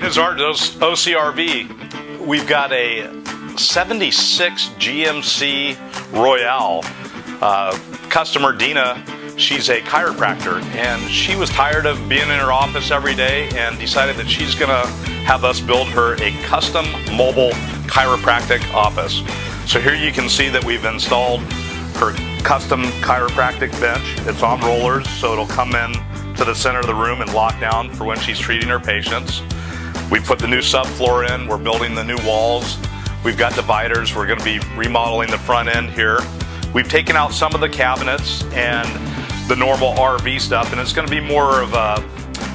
is Art OCRV. We've got a 76 GMC Royale. Customer Dina, she's a chiropractor, and she was tired of being in her office every day and decided that she's going to have us build her a custom mobile chiropractic office. So here you can see that we've installed her custom chiropractic bench. It's on rollers, so it'll come in to the center of the room and lock down for when she's treating her patients. We put the new subfloor in. We're building the new walls. We've got dividers. We're going to be remodeling the front end here. We've taken out some of the cabinets and the normal RV stuff, and it's going to be more of a,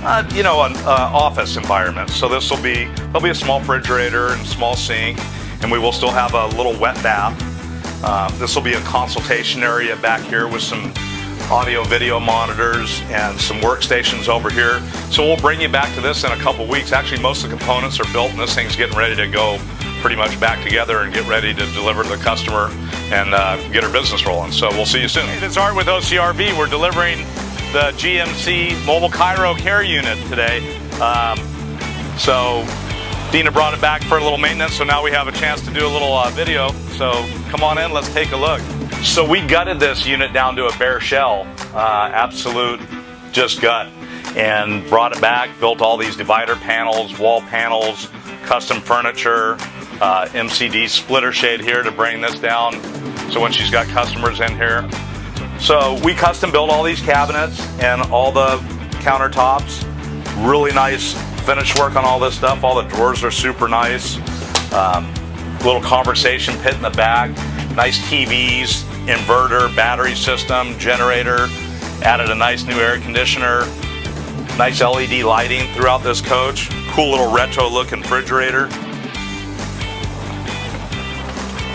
an office environment. So there'll be a small refrigerator and small sink, and we will still have a little wet bath. This will be a consultation area back here with some audio video monitors and some workstations over here. So we'll bring you back to this in a couple weeks. Actually, most of the components are built and this thing's getting ready to go pretty much back together and get ready to deliver to the customer and get our business rolling. So we'll see you soon. Hey, it's Art with OCRV. We're delivering the GMC Mobile Chiro Care Unit today. So Dina brought it back for a little maintenance, so now we have a chance to do a little video. So come on in, let's take a look. So we gutted this unit down to a bare shell, absolute just gut, and brought it back, built all these divider panels, wall panels, custom furniture, MCD splitter shade here to bring this down so when she's got customers in here. So we custom built all these cabinets and all the countertops. Really nice finish work on all this stuff. All the drawers are super nice. Little conversation pit in the back. Nice TVs, inverter, battery system, generator. Added a nice new air conditioner. Nice LED lighting throughout this coach. Cool little retro looking refrigerator.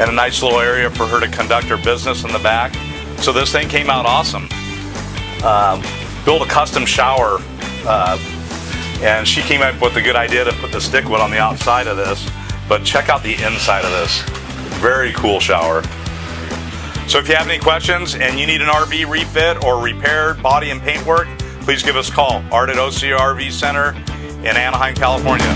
And a nice little area for her to conduct her business in the back. So this thing came out awesome. Built a custom shower, and she came up with a good idea to put the stickwood on the outside of this, but check out the inside of this. Very cool shower. So if you have any questions and you need an RV refit or repaired body and paint work, please give us a call. Art at OCRVCenter in Anaheim, California.